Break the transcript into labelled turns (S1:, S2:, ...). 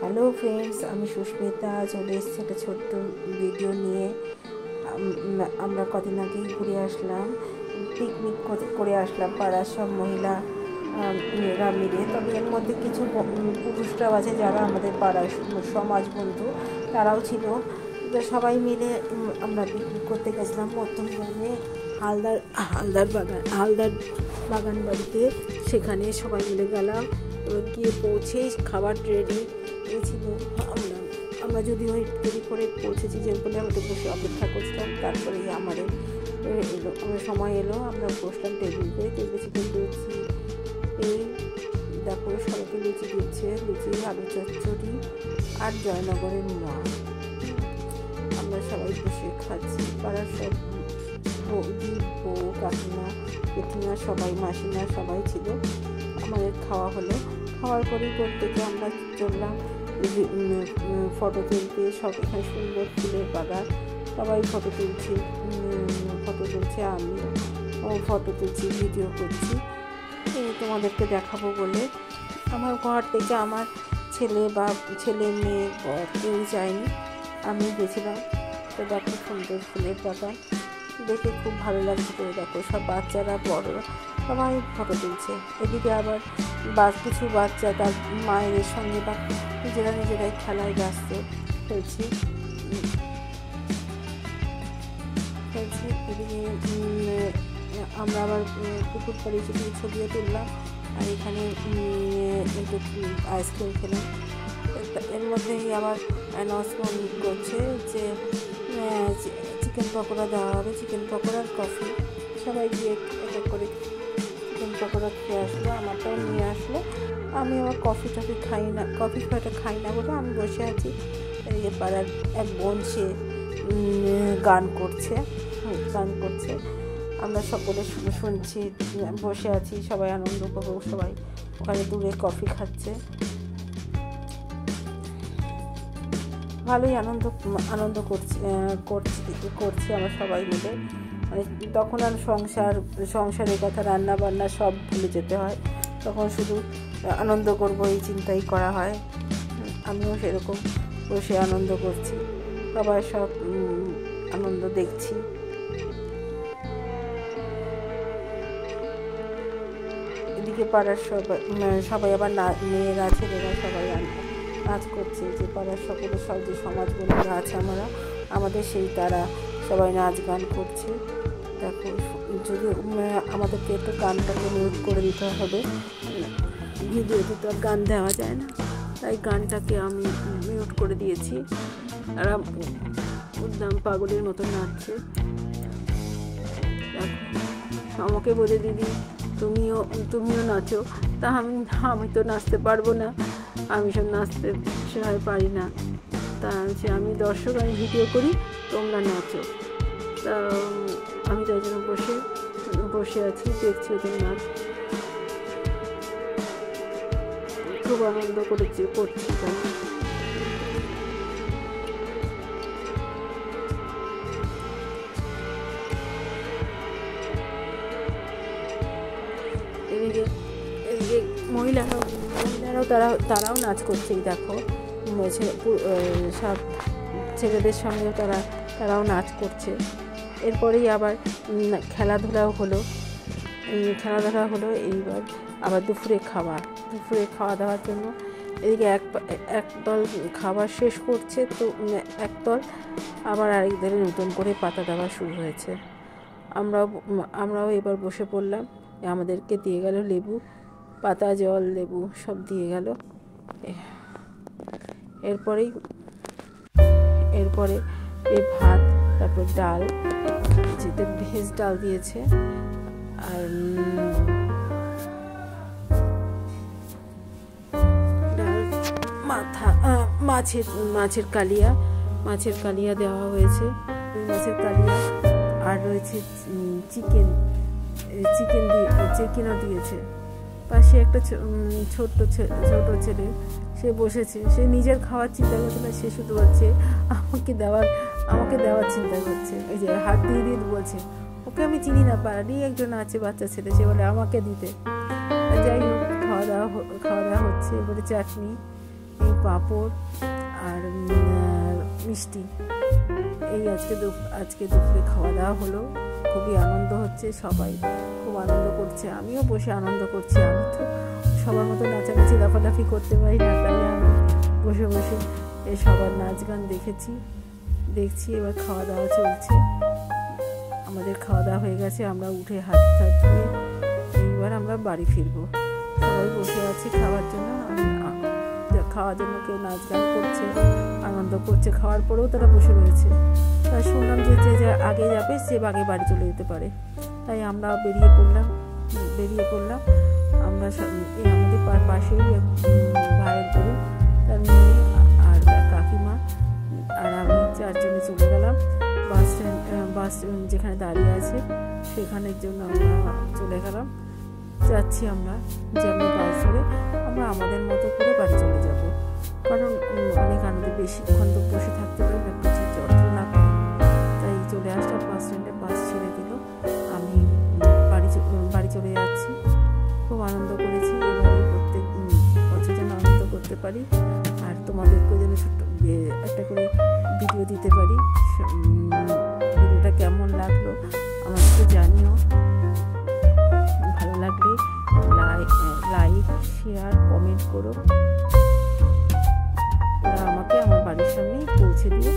S1: Hello friends, আমি সুস্মিতা চলে এসেছি একটা ছোট্ট ভিডিও নিয়ে। আমরা কদিন আগেই ঘুরে আসলাম, পিকনিক করে আসলাম পাড়ার সব মহিলারা মিলে। তবে এর মধ্যে কিছু পুরুষরাও আছে যারা আমাদের পাড়ার সমাজ বন্ধু, তারাও ছিল। তো সবাই মিলে আমরা পিকনিক করতে গেছিলাম মধ্যমগ্রামে হালদার বাগান বাড়িতে। সেখানে সবাই মিলে গেলাম, গিয়ে পৌঁছেই খাবার রেডি ছিল। আমরা যদি ওই দেরি করে পৌঁছেছি যে বলে আমাদের বসে অপেক্ষা করছিলাম। তারপরে আমরা সময় এলো, আমরা বসলাম টেবিলে চিকেন লুচি। এই দেখো সবাইকে লুচি দিচ্ছে, লুচি, আলু চচ্চড়ি আর জয়নগরের মোয়া। আমরা সবাই বসে খাচ্ছি। পাড়ার সব বৌদি, বউ, কাকিমা, জেঠিমা, সবাই, মাসিমা সবাই ছিল। আমাদের খাওয়া হলো। খাওয়ার পরেই প্রত্যেকে আমরা চললাম ফটো তুলতে। সব এখানে সুন্দর ফুলের বাগান, সবাই ফটো তুলছে। আমিও ফটো তুলছি, ভিডিও করছি, তোমাদেরকে দেখাবো বলে। আমার ঘর থেকে আমার ছেলে মেয়ে কেউ যায়নি, আমি গেছিলাম। তো দেখো সুন্দর ফুলের বাগান, দেখে খুব ভালো লাগছে। দেখো সব বাচ্চারা, বড়রা সবাই ফটো তুলছে। এদিকে আবার কিছু বাচ্চা তার মায়ের সঙ্গে বা নিজেরাই খেলায় ব্যস্ত হয়েছে। এদিকে আমরা আবার পুকুর পাড়ে ছবিও তুললাম, আর এখানে একটু আইসক্রিম খেলাম। এর মধ্যেই আবার অ্যানাউন্সমেন্ট করছে যে চিকেন পকোড়া দেওয়া হবে, চিকেন পকোড়া আর কফি। সবাই গিয়ে এক করে চিকেন পকোড়া খেয়ে আসলো, আমারটাও নিয়ে আসলো। আমি আবার কফি খাই না বলে আমি বসে আছি। এই পাড়ার এক বোন, সে গান করছে। আমরা সকলে শুনছি, বসে আছি, সবাই আনন্দ করবো। সবাই ওখানে দূরে কফি খাচ্ছে। ভালোই আনন্দ করছি আমরা সবাই মিলে। মানে তখন আর সংসারের কথা, রান্না বান্না সব ভুলে যেতে হয়। তখন শুধু আনন্দ করবো এই চিন্তাই করা হয়। আমিও সেরকম বসে আনন্দ করছি, সবাই সব আনন্দ দেখছি। এদিকে পাড়ার সবাই আবার মেয়েরা, ছেলেরা সবাই নাচ করছে। যে পাড়ার সব যে সমাজ বন্ধুরা আছে আমাদের তারা সবাই নাচ গান করছে। দেখো, যদি আমাদেরকে একটু গানটাকে মিউট করে দিতে হবে, ভিডিওতে তো আর গান দেওয়া যায় না, তাই গানটাকে আমি মিউট করে দিয়েছি। আর উদ্দাম পাগলের মতো নাচছে। আমাকে বলে, দিদি তুমিও নাচো। তা আমি তো নাচতে পারবো না, আমি সব নাচতে সেভাবে পারি না। তা আমি দর্শক, আমি ভিডিও করি, তোমরা নাচো। তা আমি তাই জন্য বসে আছি, দেখছি ওদের নাচ। খুব আনন্দ করছি তাই। এদিকে মহিলারাও তারাও নাচ করছে। দেখো সব ছেলেদের সঙ্গেও তারাও নাচ করছে। এরপরেই আবার খেলাধুলাও হলো। এইবার আবার দুপুরে খাওয়া দাওয়ার জন্য এদিকে একদল খাবার শেষ করছে, তো একদল আবার আরেকদের নতুন করে পাতা দেওয়া শুরু হয়েছে। আমরাও এবার বসে পড়লাম। আমাদেরকে দিয়ে গেল লেবু, পাতা, জল, লেবু সব দিয়ে গেল। এরপরে এই ভাত, তারপর ডাল, যেতে ভেজ ডাল দিয়েছে, আর ডাল, মাছের কালিয়া দেওয়া হয়েছে, মাছের কালিয়া। আর রয়েছে চিকেনও দিয়েছে। পাশে একটা ছোট ছেলে, সে বসেছে। সে নিজের খাওয়ার চিন্তা করছে না, সে শুধু বলছে আমাকে দেওয়ার চিন্তা করছে। ওই যে হাত দিয়ে বলছে, ওকে আমি চিনি না, পারি একজন আছে বাচ্চা ছেলে, সে বলে আমাকে দিতে। যাই হোক, খাওয়া দাওয়া হচ্ছে। এবারে চাটনি, পাঁপড় আর মিষ্টি। এই আজকে দুপুরে খাওয়া দাওয়া হলো। খুবই আনন্দ হচ্ছে, সবাই খুব আনন্দ করছে, আমিও বসে আনন্দ করছি। আমি তো সবার মতো নাচানাচি লাফালাফি করতে পারি না, তাই আমি বসে বসে সবার নাচ গান দেখছি। এবার খাওয়া দাওয়া চলছে, আমাদের খাওয়া দাওয়া হয়ে গেছে, আমরা উঠে হাত ধুয়ে এইবার আমরা বাড়ি ফিরবো। সবাই বসে আছি খাওয়ার জন্য, খাওয়ার জন্য কেউ নাচ গান করছে, আনন্দ করছে, খাওয়ার পরেও তারা বসে রয়েছে। তাই শুনলাম যে আগে যাবে সে আগে বাড়ি চলে যেতে পারে, তাই আমরা বেরিয়ে পড়লাম। আমরা আমাদের পাশেই ভাইয়ের বউ, তার মেয়ে আর কাকিমা আর আমি 4 জনে চলে গেলাম বাস যেখানে দাঁড়িয়ে আছে সেখানের জন্য আমরা চলে গেলাম। যাচ্ছি আমরা বাস ধরে আমরা আমাদের মতো করে বাড়ি চলে যাব, কারণ অনেক আনন্দে বেশিক্ষণ তো বসে থাকতে পারি না, প্রচুর যন্ত্রণা করে। তাই চলে আসলাম বাস স্ট্যান্ডে, বাস ছেড়ে দিল, আমি বাড়ি চলে যাচ্ছি। খুব আনন্দ করেছি, এভাবে প্রত্যেক বছর যেন আনন্দ করতে পারি আর তোমাদেরকে যেন ছোট্ট একটা করে ভিডিও দিতে পারি। ভিডিওটা কেমন লাগলো আমাকে জানিও, ভালো লাগলে লাইক শেয়ার কমেন্ট করো। ওরা আমাকে আমার বাড়ির সামনেই পৌঁছে দিও।